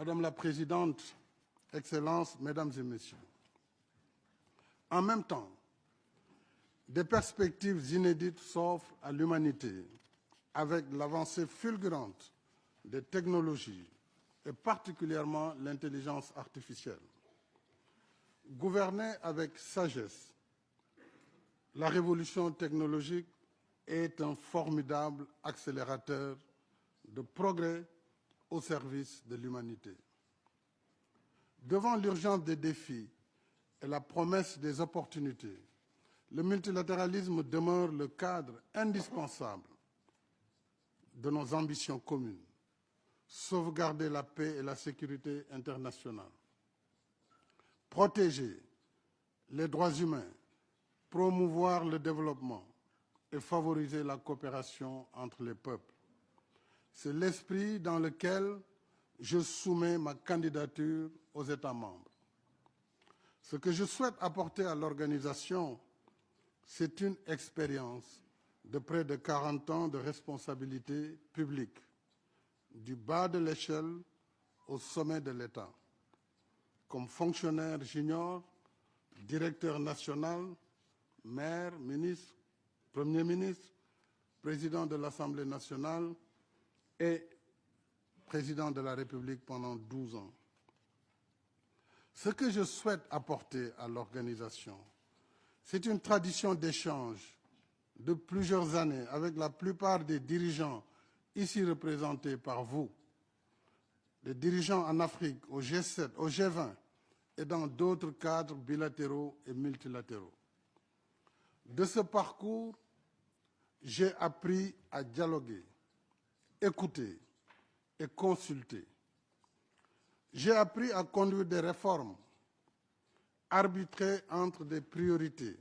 Madame la Présidente, Excellences, Mesdames et Messieurs, en même temps, des perspectives inédites s'offrent à l'humanité avec l'avancée fulgurante des technologies et particulièrement l'intelligence artificielle. Gouverner avec sagesse, la révolution technologique est un formidable accélérateur de progrès au service de l'humanité. Devant l'urgence des défis et la promesse des opportunités, le multilatéralisme demeure le cadre indispensable de nos ambitions communes. Sauvegarder la paix et la sécurité internationale, protéger les droits humains, promouvoir le développement et favoriser la coopération entre les peuples. C'est l'esprit dans lequel je soumets ma candidature aux États membres. Ce que je souhaite apporter à l'organisation, c'est une expérience de près de 40 ans de responsabilité publique, du bas de l'échelle au sommet de l'État. Comme fonctionnaire junior, directeur national, maire, ministre, Premier ministre, président de l'Assemblée nationale et président de la République pendant 12 ans. Ce que je souhaite apporter à l'organisation, c'est une tradition d'échange de plusieurs années avec la plupart des dirigeants ici représentés par vous, les dirigeants en Afrique, au G7, au G20 et dans d'autres cadres bilatéraux et multilatéraux. De ce parcours, j'ai appris à dialoguer, écouter et consulter. J'ai appris à conduire des réformes, arbitrer entre des priorités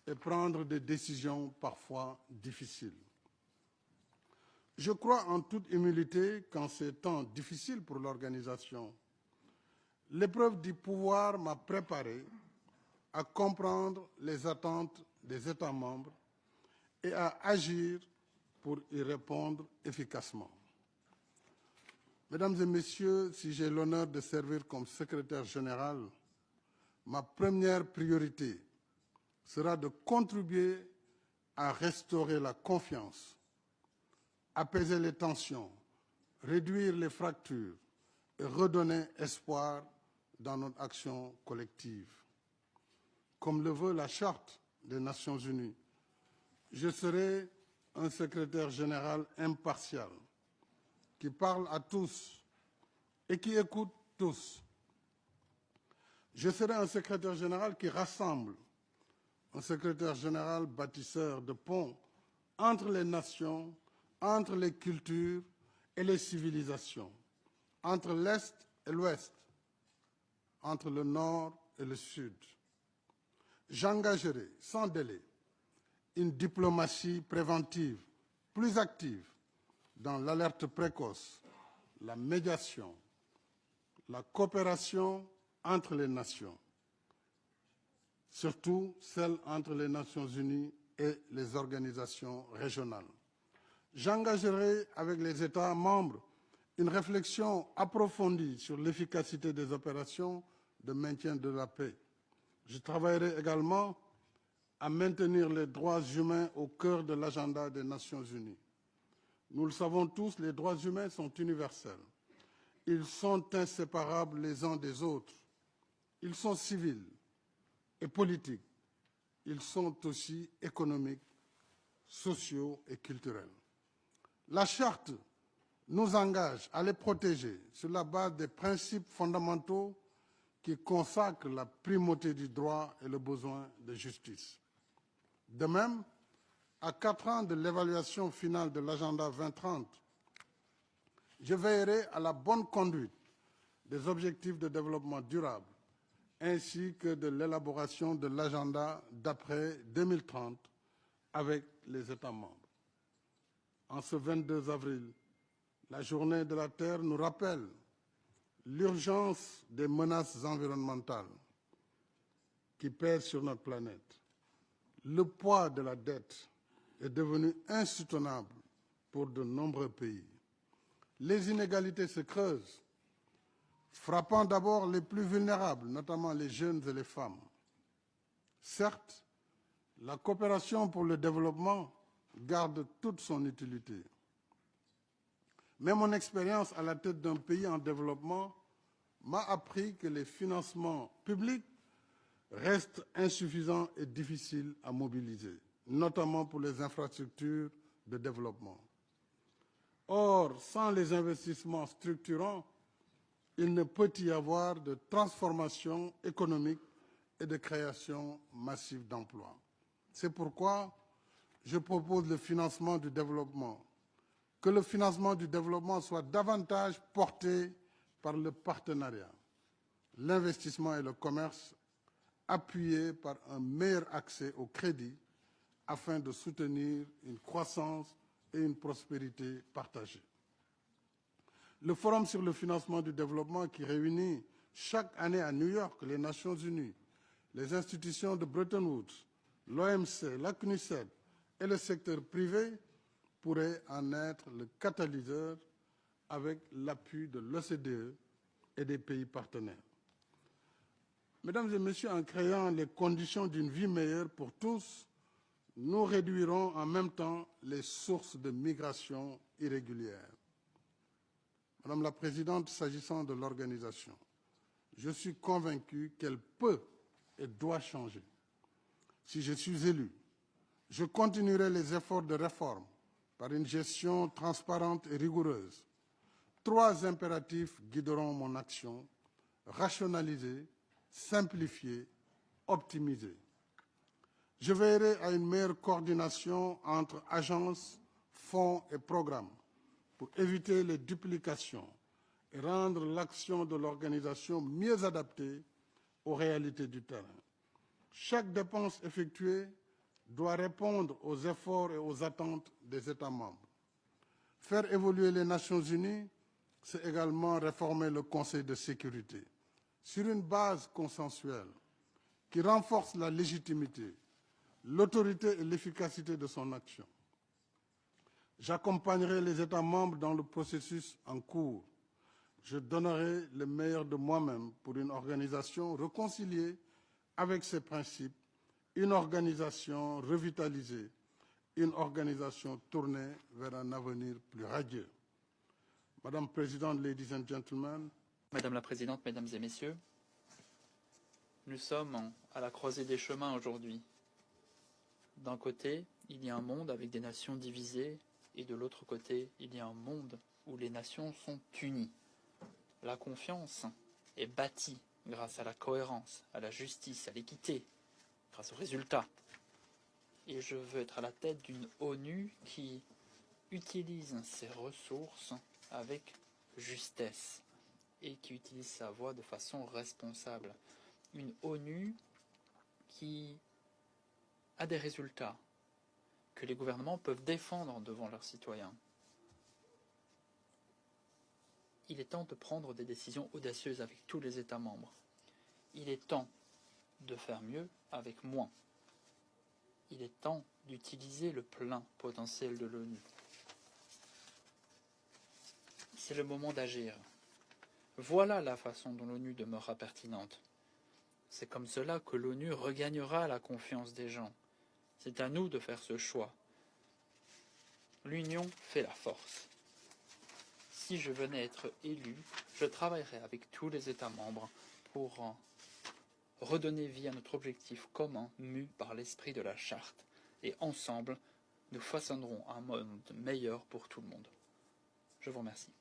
et prendre des décisions parfois difficiles. Je crois en toute humilité qu'en ces temps difficiles pour l'organisation, l'épreuve du pouvoir m'a préparé à comprendre les attentes des États membres et à agir pour y répondre efficacement. Mesdames et Messieurs, si j'ai l'honneur de servir comme secrétaire général, ma première priorité sera de contribuer à restaurer la confiance, apaiser les tensions, réduire les fractures et redonner espoir dans notre action collective. Comme le veut la Charte des Nations Unies, je serai un secrétaire général impartial qui parle à tous et qui écoute tous. Je serai un secrétaire général qui rassemble, un secrétaire général bâtisseur de ponts entre les nations, entre les cultures et les civilisations, entre l'Est et l'Ouest, entre le Nord et le Sud. J'engagerai sans délai une diplomatie préventive plus active dans l'alerte précoce, la médiation, la coopération entre les nations, surtout celle entre les Nations Unies et les organisations régionales. J'engagerai avec les États membres une réflexion approfondie sur l'efficacité des opérations de maintien de la paix. Je travaillerai également à maintenir les droits humains au cœur de l'agenda des Nations Unies. Nous le savons tous, les droits humains sont universels. Ils sont inséparables les uns des autres. Ils sont civils et politiques. Ils sont aussi économiques, sociaux et culturels. La Charte nous engage à les protéger sur la base des principes fondamentaux qui consacrent la primauté du droit et le besoin de justice. De même, à 4 ans de l'évaluation finale de l'agenda 2030, je veillerai à la bonne conduite des objectifs de développement durable ainsi que de l'élaboration de l'agenda d'après 2030 avec les États membres. En ce 22 avril, la Journée de la Terre nous rappelle l'urgence des menaces environnementales qui pèsent sur notre planète. Le poids de la dette est devenu insoutenable pour de nombreux pays. Les inégalités se creusent frappant d'abord les plus vulnérables, notamment les jeunes et les femmes. Certes, la coopération pour le développement garde toute son utilité. Mais mon expérience à la tête d'un pays en développement m'a appris que les financements publics restent insuffisants et difficiles à mobiliser, notamment pour les infrastructures de développement. Or, sans les investissements structurants, il ne peut y avoir de transformation économique et de création massive d'emplois. C'est pourquoi je propose le financement du développement, que le financement du développement soit davantage porté par le partenariat, l'investissement et le commerce, appuyés par un meilleur accès au crédit afin de soutenir une croissance et une prospérité partagée. Le Forum sur le financement du développement qui réunit chaque année à New York les Nations Unies, les institutions de Bretton Woods, l'OMC, la CNUSED et le secteur privé pourrait en être le catalyseur avec l'appui de l'OCDE et des pays partenaires. Mesdames et Messieurs, en créant les conditions d'une vie meilleure pour tous, nous réduirons en même temps les sources de migration irrégulière. Madame la Présidente, s'agissant de l'organisation, je suis convaincu qu'elle peut et doit changer. Si je suis élu, je continuerai les efforts de réforme par une gestion transparente et rigoureuse. 3 impératifs guideront mon action: rationaliser, simplifier, optimiser. Je veillerai à une meilleure coordination entre agences, fonds et programmes pour éviter les duplications et rendre l'action de l'organisation mieux adaptée aux réalités du terrain. Chaque dépense effectuée doit répondre aux efforts et aux attentes des États membres. Faire évoluer les Nations Unies, c'est également réformer le Conseil de sécurité sur une base consensuelle qui renforce la légitimité, l'autorité et l'efficacité de son action. J'accompagnerai les États membres dans le processus en cours. Je donnerai le meilleur de moi-même pour une organisation réconciliée avec ses principes, une organisation revitalisée, une organisation tournée vers un avenir plus radieux. Madame la Présidente, ladies and gentlemen. Madame la Présidente, Mesdames et Messieurs, nous sommes à la croisée des chemins aujourd'hui. D'un côté, il y a un monde avec des nations divisées, et de l'autre côté, il y a un monde où les nations sont unies. La confiance est bâtie grâce à la cohérence, à la justice, à l'équité, grâce aux résultats. Et je veux être à la tête d'une ONU qui utilise ses ressources avec justesse et qui utilise sa voix de façon responsable. Une ONU qui a des résultats que les gouvernements peuvent défendre devant leurs citoyens. Il est temps de prendre des décisions audacieuses avec tous les États membres. Il est temps de faire mieux avec moins. Il est temps d'utiliser le plein potentiel de l'ONU. C'est le moment d'agir. Voilà la façon dont l'ONU demeurera pertinente. C'est comme cela que l'ONU regagnera la confiance des gens. C'est à nous de faire ce choix. L'union fait la force. Si je venais être élu, je travaillerais avec tous les États membres pour redonner vie à notre objectif commun, mu par l'esprit de la charte. Et ensemble, nous façonnerons un monde meilleur pour tout le monde. Je vous remercie.